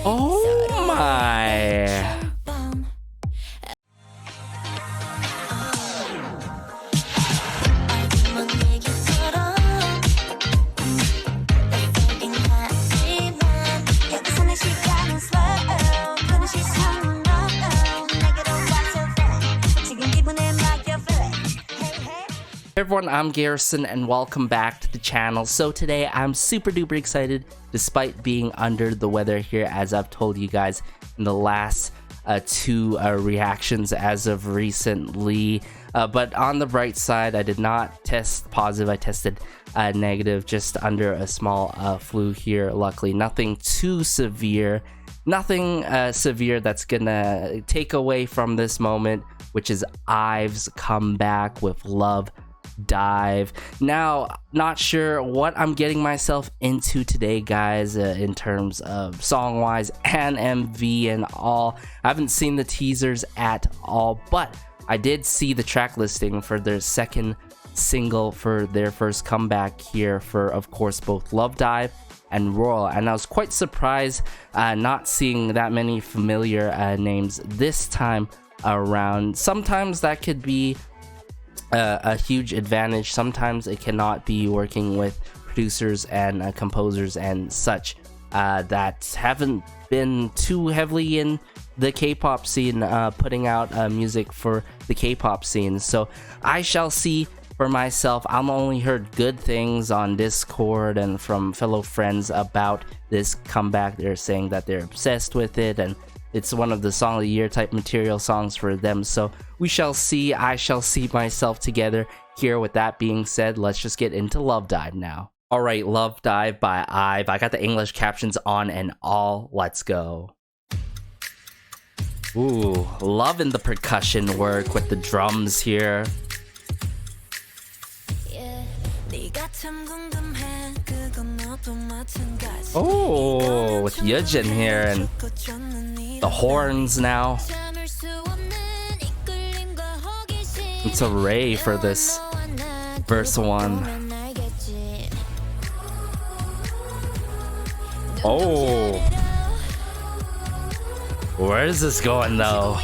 Oh my. Hey everyone, I'm Garrison and welcome back to the channel. So today I'm super duper excited despite being under the weather here, as I've told you guys in the last two reactions as of recently. But on the bright side, I did not test positive. I tested negative, just under a small flu here. Luckily, nothing too severe. Nothing severe that's gonna take away from this moment, which is IVE's comeback with Love Dive. Now, not sure what I'm getting myself into today, guys, in terms of song wise and MV and all. I haven't seen the teasers at all, but I did see the track listing for their second single for their first comeback here for, of course, both Love Dive and Royal, and I was quite surprised not seeing that many familiar names this time around. Sometimes that could be a huge advantage. Sometimes it cannot be working with producers and composers and such that haven't been too heavily in the K-pop scene, putting out music for the K-pop scene. So I shall see for myself. I've only heard good things on Discord and from fellow friends about this comeback. They're saying that they're obsessed with it and it's one of the song of the year type material songs for them. So we shall see. I shall see myself together here. With that being said, let's just get into Love Dive now. All right, Love Dive by IVE. I got the English captions on and all. Let's go. Ooh, loving the percussion work with the drums here. Oh, with Yujin here and the horns now. It's a Ray for this verse 1. Oh, where is this going though?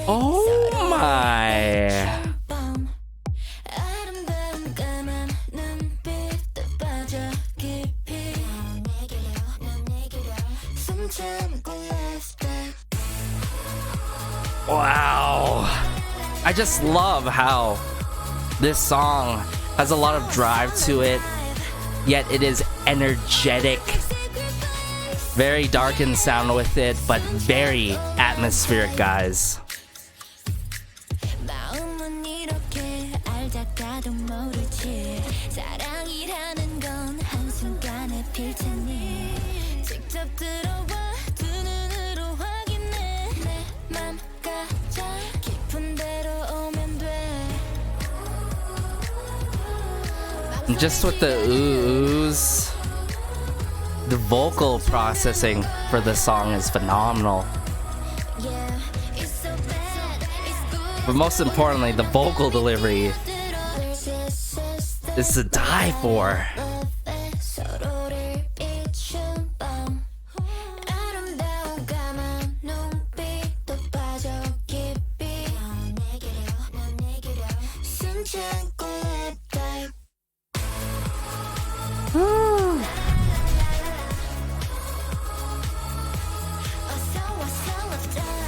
Oh my. Wow. I just love how this song has a lot of drive to it, yet it is energetic. Very dark in sound with it, but very atmospheric, guys. Just with the oohs, the vocal processing for the song is phenomenal. But most importantly, the vocal delivery is to die for.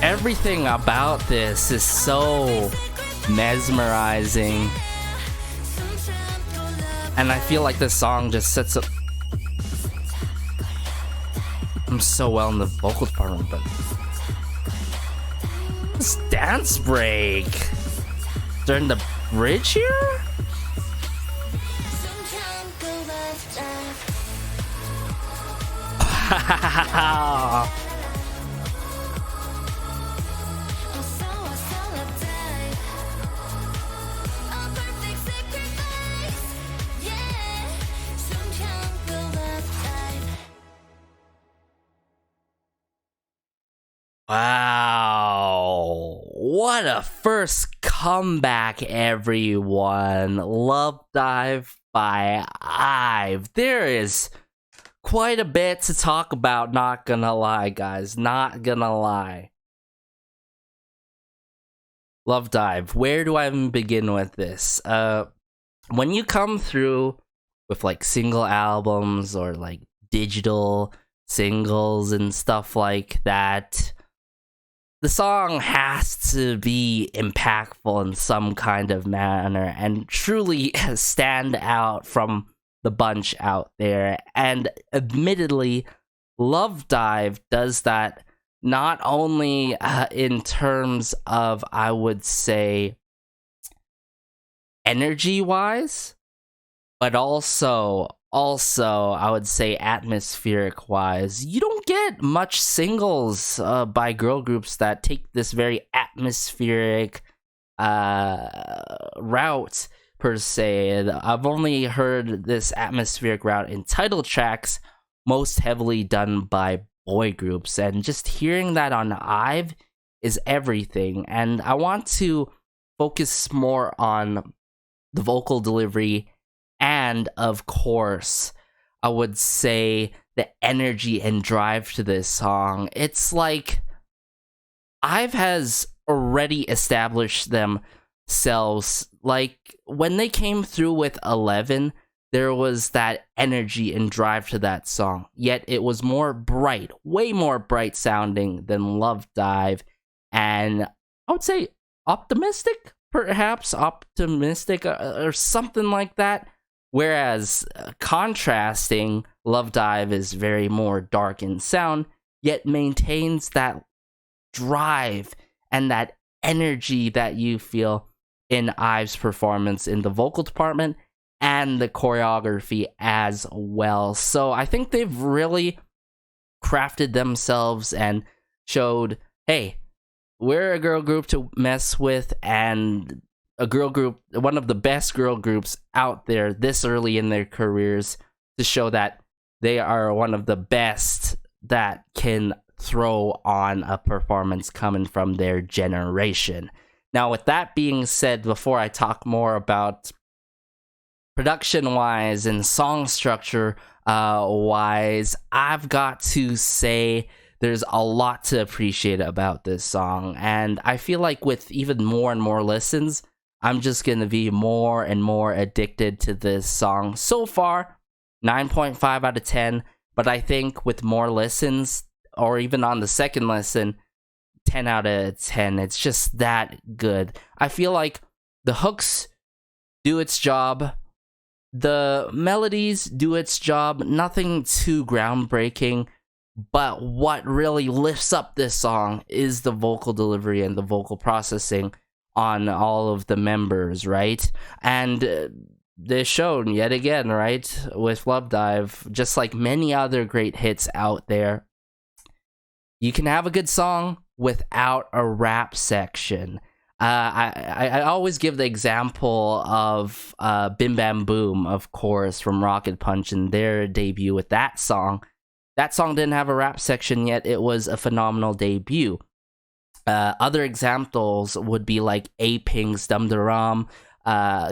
Everything about this is so mesmerizing, and I feel like this song just sets up. I'm so well in the vocal department, but this dance break during the bridge here. Wow. What a first comeback, everyone. Love Dive by IVE. There is quite a bit to talk about, not gonna lie, guys. Not gonna lie. Love Dive. Where do I even begin with this? When you come through with like single albums or like digital singles and stuff like that, the song has to be impactful in some kind of manner and truly stand out from the bunch out there. And admittedly, Love Dive does that not only in terms of, I would say, energy-wise, but also I would say atmospheric wise. You don't get much singles by girl groups that take this very atmospheric route per se. I've only heard this atmospheric route in title tracks, most heavily done by boy groups, and just hearing that on IVE is everything. And I want to focus more on the vocal delivery and, of course, I would say the energy and drive to this song. It's like IVE has already established themselves. Like, when they came through with 11, there was that energy and drive to that song. Yet it was more bright, way more bright sounding than Love Dive. And I would say optimistic, perhaps optimistic or something like that. Whereas contrasting, Love Dive is very more dark in sound, yet maintains that drive and that energy that you feel in IVE's performance in the vocal department and the choreography as well. So I think they've really crafted themselves and showed, hey, we're a girl group to mess with, and a girl group, one of the best girl groups out there this early in their careers, to show that they are one of the best that can throw on a performance coming from their generation. Now, with that being said, before I talk more about production-wise and song structure wise, I've got to say there's a lot to appreciate about this song. And I feel like with even more and more listens, I'm just going to be more and more addicted to this song. So far, 9.5 out of 10, but I think with more listens, or even on the second listen, 10 out of 10. It's just that good. I feel like the hooks do its job. The melodies do its job. Nothing too groundbreaking. But what really lifts up this song is the vocal delivery and the vocal processing on all of the members, right? And they're shown yet again, right, with Love Dive, just like many other great hits out there. You can have a good song without a rap section. I always give the example of Bim Bam Boom, of course, from Rocket Punch and their debut with that song. That song didn't have a rap section, yet it was a phenomenal debut. Other examples would be like A-Pink's Dum Daram,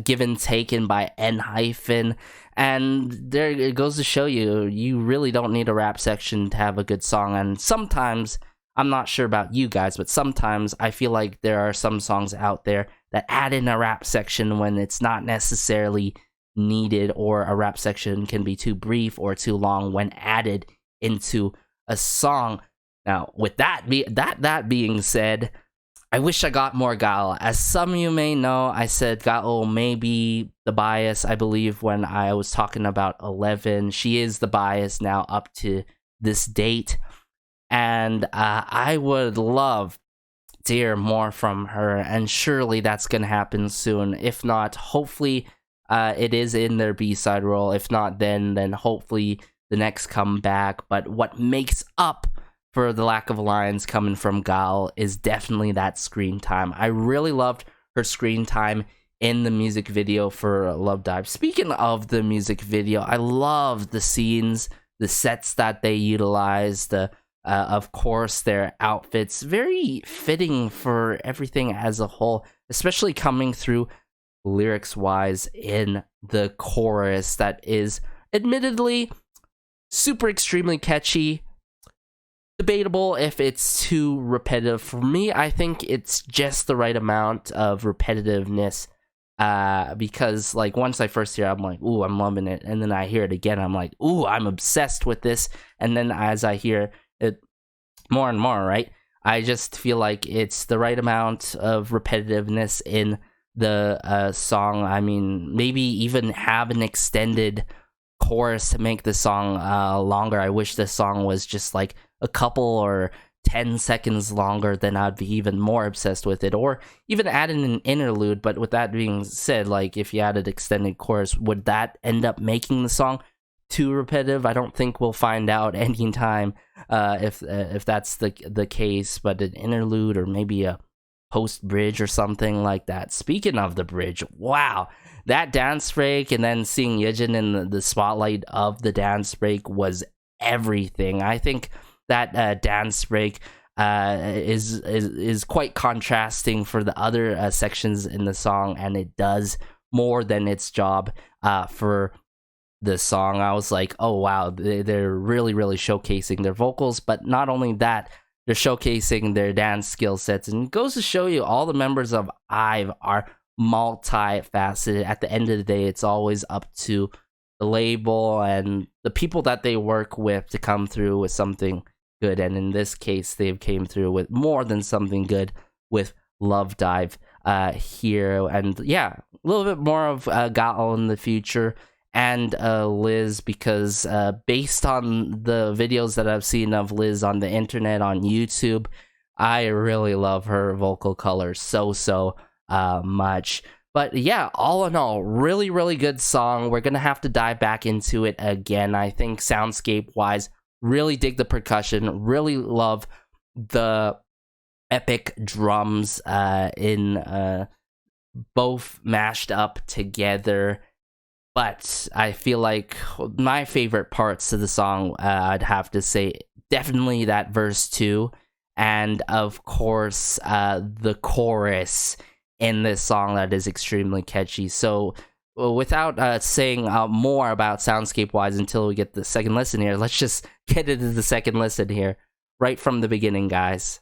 Given Taken by N-Hyphen, and there it goes to show you, you really don't need a rap section to have a good song. And sometimes, I'm not sure about you guys, but sometimes I feel like there are some songs out there that add in a rap section when it's not necessarily needed, or a rap section can be too brief or too long when added into a song. Now, with that being said, I wish I got more Gal. As some of you may know, I said Gal may be the bias, I believe, when I was talking about 11. She is the bias now up to this date. And I would love to hear more from her, and surely that's going to happen soon. If not, hopefully it is in their B-side role. If not, then hopefully the next comeback. But what makes up for the lack of lines coming from Gal is definitely that screen time. I really loved her screen time in the music video for Love Dive. Speaking of the music video, I love the scenes, the sets that they utilize, the Of course, their outfits very fitting for everything as a whole, especially coming through lyrics wise in the chorus that is admittedly super extremely catchy. Debatable if it's too repetitive. For me, I think it's just the right amount of repetitiveness, because like once I first hear it, I'm like, ooh, I'm loving it, and then I hear it again, I'm like, ooh, I'm obsessed with this, and then as I hear it more and more, right, I just feel like it's the right amount of repetitiveness in the song. I mean, maybe even have an extended chorus to make the song longer. I wish this song was just like a couple or 10 seconds longer, then I'd be even more obsessed with it, or even add in an interlude. But with that being said, like if you added extended chorus, would that end up making the song too repetitive? I don't think we'll find out anytime if that's the case, but an interlude or maybe a post bridge or something like that. Speaking of the bridge, wow, that dance break and then seeing Yejin in the spotlight of the dance break was everything. I think that dance break is quite contrasting for the other sections in the song, and it does more than its job for the song. I was like, oh wow, they're really showcasing their vocals, but not only that, they're showcasing their dance skill sets, and it goes to show you all the members of IVE are multifaceted. At the end of the day, it's always up to the label and the people that they work with to come through with something good, and in this case they came through with more than something good with Love Dive here. And yeah, a little bit more of Gao in the future, and Liz, because based on the videos that I've seen of Liz on the internet, on YouTube, I really love her vocal color so much. But yeah, all in all, really good song. We're gonna have to dive back into it again. I think soundscape wise, really dig the percussion, really love the epic drums in both mashed up together. But I feel like my favorite parts of the song, I'd have to say definitely that verse 2, and of course the chorus in this song that is extremely catchy. So without saying more about soundscape wise until we get the second listen here, let's just get into the second listen here right from the beginning, guys.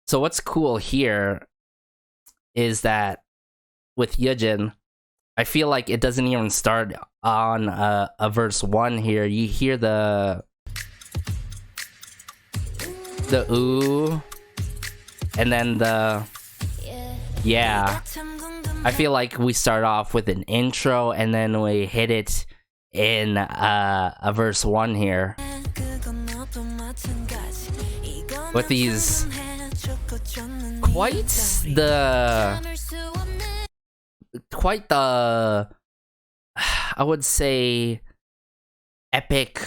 So what's cool here is that with Yejin, I feel like it doesn't even start on a verse 1 here. You hear the ooh, and then the yeah. I feel like we start off with an intro and then we hit it in a verse 1 here with these quite the I would say epic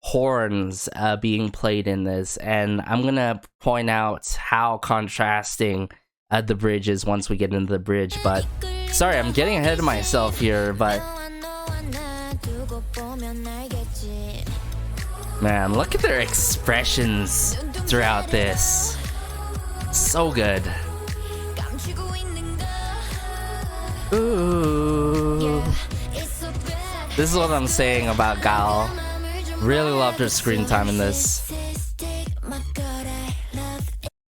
horns being played in this, and I'm gonna point out how contrasting the bridge is once we get into the bridge. But sorry, I'm getting ahead of myself here, but man, look at their expressions throughout this. So good. Ooh. This is what I'm saying about Gao. Really loved her screen time in this.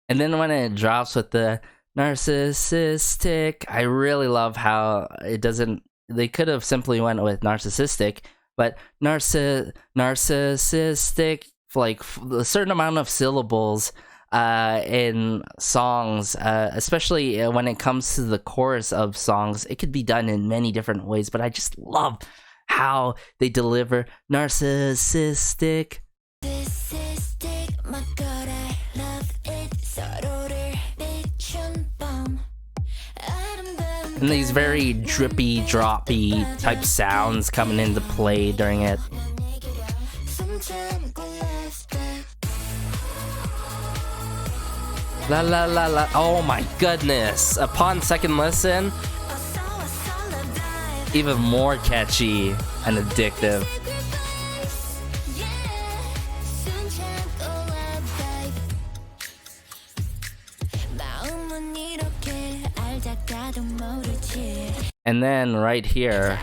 And then when it drops with the narcissistic, I really love how it doesn't, they could have simply went with narcissistic, but narcissistic, like a certain amount of syllables in songs, especially when it comes to the chorus of songs. It could be done in many different ways, but I just love how they deliver narcissistic. And these very drippy, droppy type sounds coming into play during it. La la la la. Oh my goodness. Upon second listen, even more catchy and addictive. And then right here,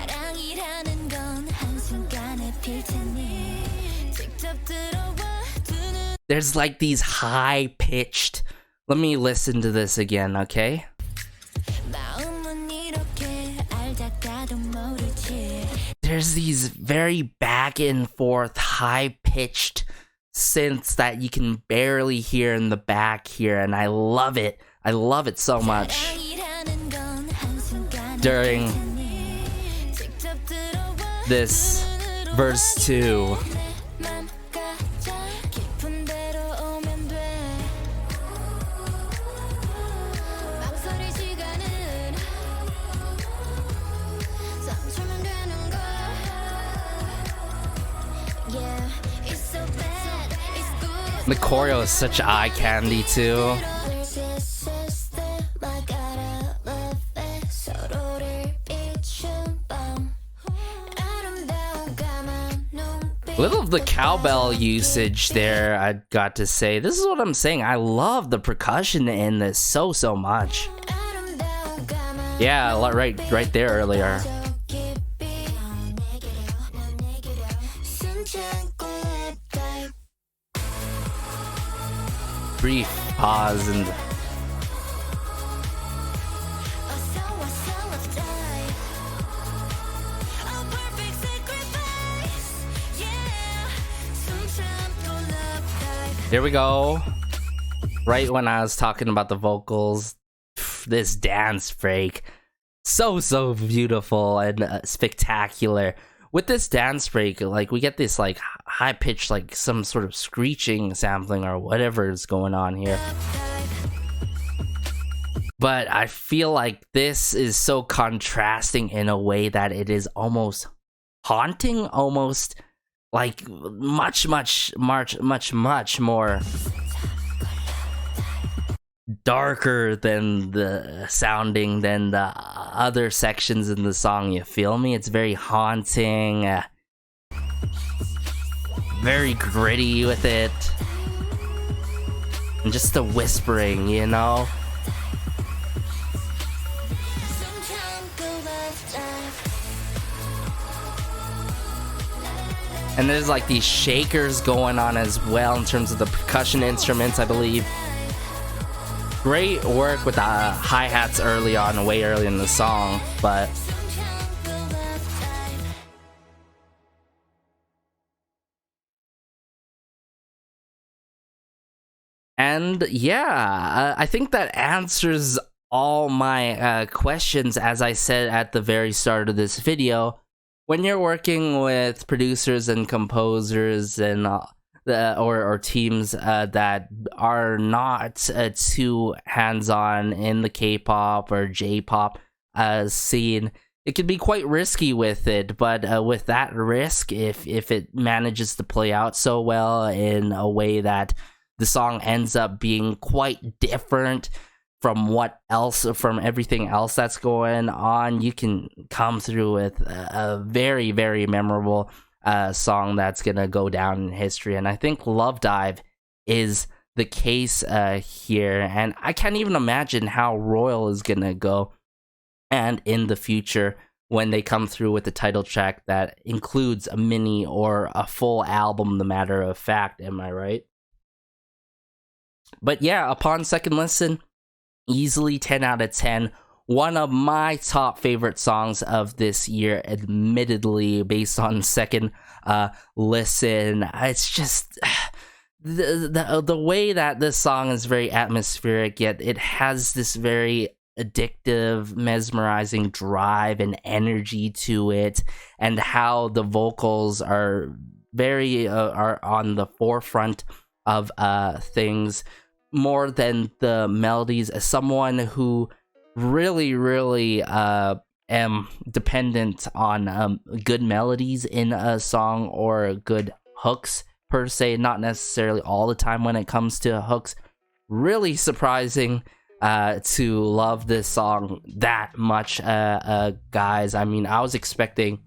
there's like these high-pitched. Let me listen to this again, okay? There's these very back and forth, high-pitched synths that you can barely hear in the back here, and I love it. I love it so much. During this verse 2. The choreo is such eye candy too. Little of the cowbell usage there, I got to say. This is what I'm saying. I love the percussion in this so much. Yeah, right there earlier. Brief pause and here we go. Right when I was talking about the vocals, this dance break, so beautiful and spectacular. With this dance break, like we get this like high pitched, like some sort of screeching sampling or whatever is going on here. But I feel like this is so contrasting in a way that it is almost haunting, almost like much more darker than the sounding than the other sections in the song, you feel me? It's very haunting, very gritty with it, and just the whispering, you know? And there's like these shakers going on as well in terms of the percussion instruments, I believe. Great work with the hi-hats early on, way early in the song, but and yeah, I think that answers all my questions. As I said at the very start of this video, when you're working with producers and composers and or teams that are not too hands-on in the K-pop or J-pop scene, it can be quite risky with it. But with that risk, if it manages to play out so well in a way that the song ends up being quite different from everything else that's going on, you can come through with a very memorable song that's gonna go down in history. And I think Love Dive is the case here, and I can't even imagine how Royal is gonna go and in the future when they come through with the title track that includes a mini or a full album, the matter of fact. Am I right? But yeah, upon second listen, easily 10 out of 10. One of my top favorite songs of this year, admittedly, based on second listen. It's just the way that this song is very atmospheric, yet it has this very addictive, mesmerizing drive and energy to it, and how the vocals are very are on the forefront of things more than the melodies. As someone who really am dependent on good melodies in a song or good hooks per se, not necessarily all the time when it comes to hooks. Really surprising to love this song that much, guys. I mean, I was expecting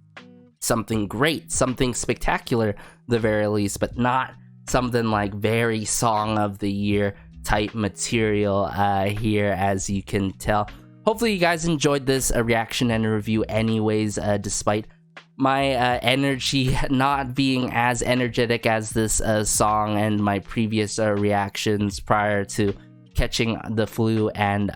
something great, something spectacular, the very least, but not something like very song of the year type material here, as you can tell. Hopefully you guys enjoyed this reaction and review anyways, despite my energy not being as energetic as this song and my previous reactions prior to catching the flu and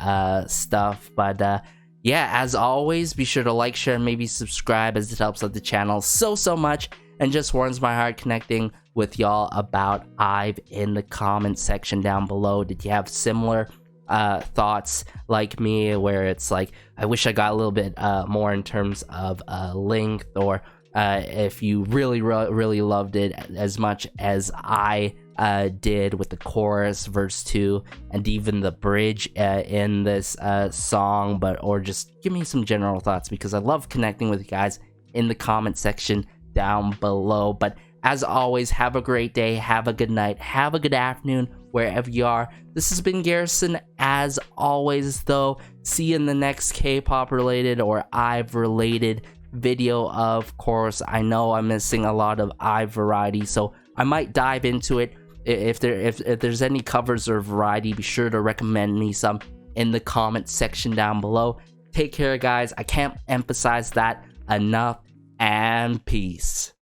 stuff. But yeah, as always, be sure to like, share, and maybe subscribe, as it helps out the channel so much and just warms my heart connecting with y'all about IVE in the comment section down below. Did you have similar thoughts like me, where it's like, I wish I got a little bit more in terms of length, or if you really loved it as much as I did with the chorus, verse 2, and even the bridge in this song, or just give me some general thoughts, because I love connecting with you guys in the comment section down below. But as always, have a great day, have a good night, have a good afternoon, wherever you are. This has been Garrison, as always, though. See you in the next K-pop related or IVE related video, of course. I know I'm missing a lot of IVE variety, so I might dive into it. If there's any covers or variety, be sure to recommend me some in the comment section down below. Take care, guys. I can't emphasize that enough, and peace.